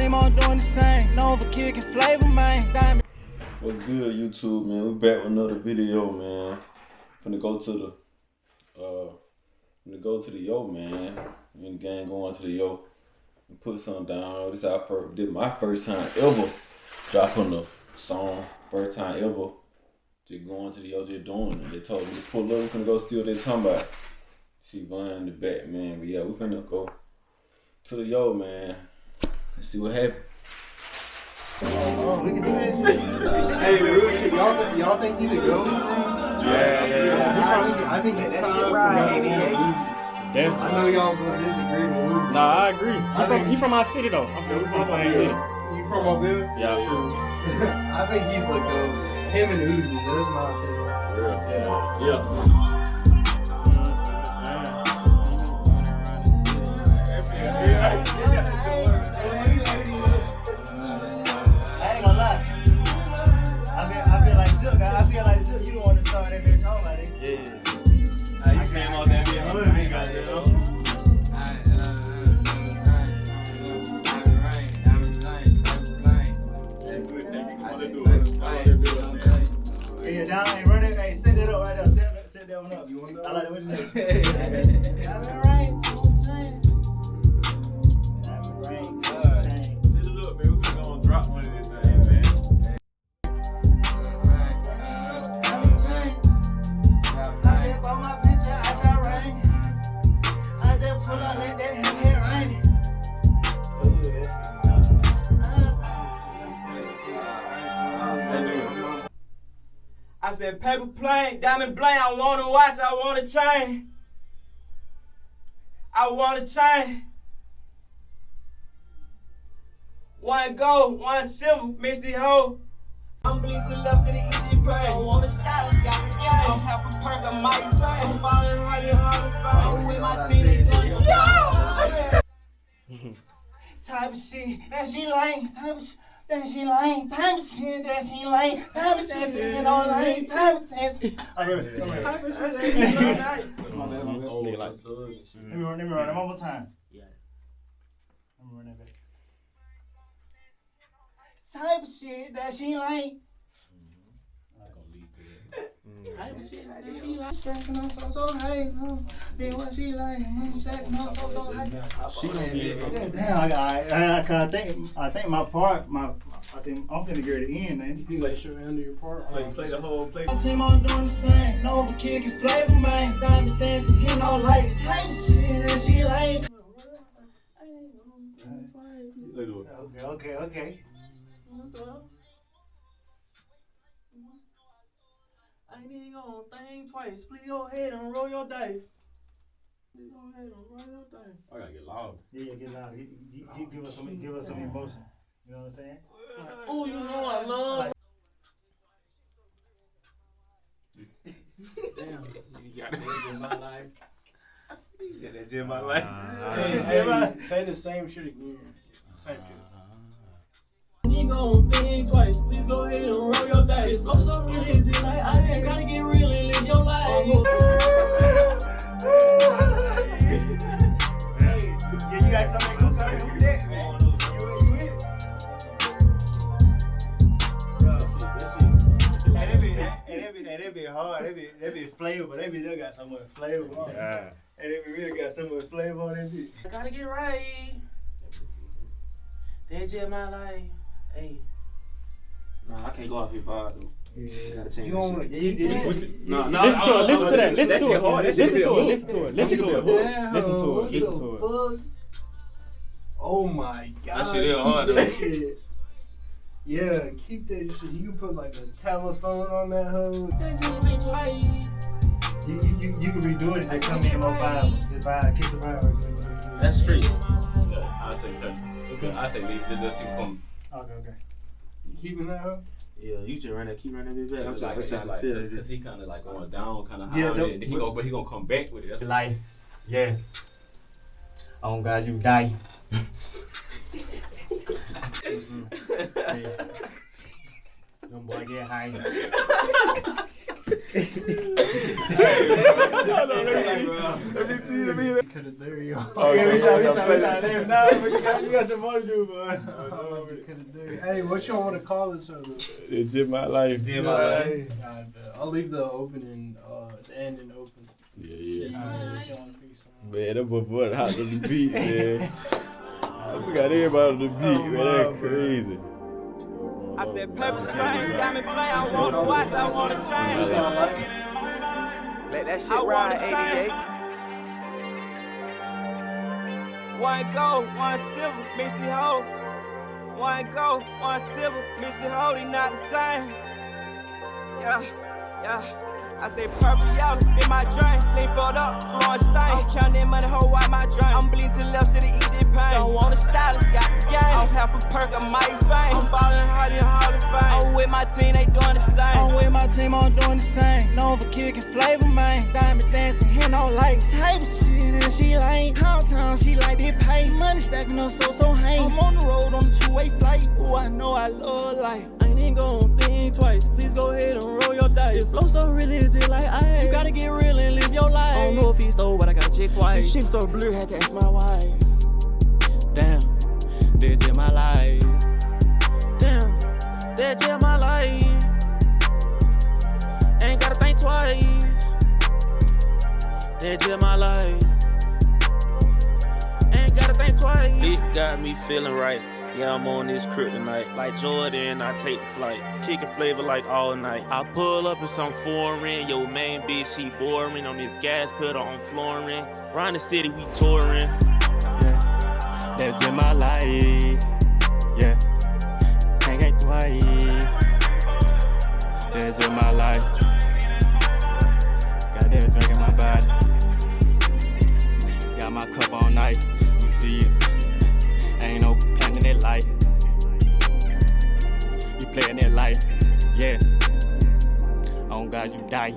team on doing the same. Known for kicking flavor, man. Diamond. What's good, YouTube, man? We back with another video, man. Finna go to the yo, man. Me and the gang going to the yo and put something down. This did my first time ever dropping a song. First time ever. Just going to the yo, just doing it. They told me to pull up. We finna go see what they talking about. See Von in the back, man. But yeah, we finna go to the yo, man. Let's see what happens. Oh, we can do this shit. Hey, real shit. Y'all think he the GOAT? Yeah. I think it's time for Definitely. I know y'all gonna disagree, but Nah, I agree. You from our city though. I'm from the same city. You from Mobile? Yeah, I think he's the GOAT. Him and Uzi. That's my opinion. Yeah. I feel like Zip, you don't want to start that bitch home like that. Yeah. You came out that bitch hood, you got it, Yeah, down, hey, run it, hey, set that up right there, set that one up. You want I like that, what you say? Diamond rain, diamond rain, Listen, look, man, we gonna drop one of this thing, man. I said, paper plane, diamond bling, I want a watch, I want a chain. I want a chain. One gold, one silver, mix the hoe. I'm bleed to the left in the easy prey. I want a style, got the game. I'm half a perk, I might say. I'm ballin' hard to find. I'm with my team, they doing type of shit that she like, type of shit that she like, type of shit that she like, type of shit that she don't like, type of shit. I remember it. Let me run it one more time. Yeah. Let me run that back. Type of shit that she like. Type of shit that she like. Stacking on so high. Then what she like. Stacking on so high. She don't get it. Damn, I think my part, I think I'm finna get it in, man. You feel like sure under your part? Like play the whole play. Team on doing the same. No for kicking flavor, man. Diamond dancing, hitting all lights. Type of shit that she like. Okay. I ain't even gonna think twice. Please go ahead and roll your dice. Please go ahead and roll your dice. I gotta get loud. Yeah, get loud. Give us some emotion. You know what I'm saying? Oh, you know I love. Damn, you got that in my life. You got that in my life. Hey, say the same shit again. Same shit. You gon' think twice. Please go ahead and roll your dice. I'm so religious, like I ain't gotta get real and live your life. Hey, you gotta come back with that, man. You with it? That be hard. That be flavor, but that be they got so much flavor on it. Yeah. And they really got so much flavor on that bitch. I gotta get right. That's just my life. Hey. Nah, I can't go off your vibe though. Yeah. Gotta change Listen to it. Oh my god. That shit is hard though. Yeah, keep that shit. You can put like a telephone on that hoe. You can redo it and just come in more vibe. Just vibe, kick the vibe. That's street. I say take. Okay. I say leave this come. Okay. You keeping that hoe? Yeah, you just keep running that bitch back. I'm like because he kind of like going down, kind of high. Yeah, Then he gonna come back with it. That's Life, yeah. Oh God, you die. Them boy get high. Cut it there, yo. Nah, but you got some more to do, bud. Hey, what y'all want to call this other? It's just my life. Jim, my life. I'll leave the opening, the ending open. Yeah. Just Man, that boy hot on the beat, man. We got everybody on the beat, man. That's crazy. I said, purpose bang, got me play. I wanna watch, I wanna change. Let that shit ride, 88. One gold, one silver, mix the hoe. One gold, one silver, mix the hoe, they not the same. Yeah. I say purple yellow in my drink, lean fold up, blowing stain. I'm counting money, hoe out my drink. I'm bleeding to the left, city easy pain. Don't want a stylist, got the game. I'm half a perk, I might fame. I'm ballin' hard in Hall of Fame. I'm with my team, they doing the same. I'm with my team, I'm doing the same. Known for kicking flavor, man. Diamond dancing, hitting no lights. Type of shit, and she like downtown, she like it pay. Money stacking up so hang. I'm on the road on a two-way flight. Ooh, I know I love life. I ain't gon' think twice. Please go ahead and roll your dice. This flow so really legit like ice. You gotta get real and live your life. I don't know if he stole, but I gotta check twice. This shit so blue, had to ask my wife. Damn, that's just my life. Damn, that's just my life. Ain't gotta think twice. That's just my life. Ain't gotta think twice. It got me feeling right. Yeah, I'm on this kryptonite. Like Jordan, I take the flight. Kicking flavor like all night. I pull up in some foreign. Yo, main bitch, she boring. On this gas pedal, I'm flooring. Round the city, we touring. Yeah, that's just my life. Yeah, can't get twice. That's just my life. Got that drink in my body. Got my cup all night. You see it. Ain't no planning that life. You playing that life. Yeah. On God, you die.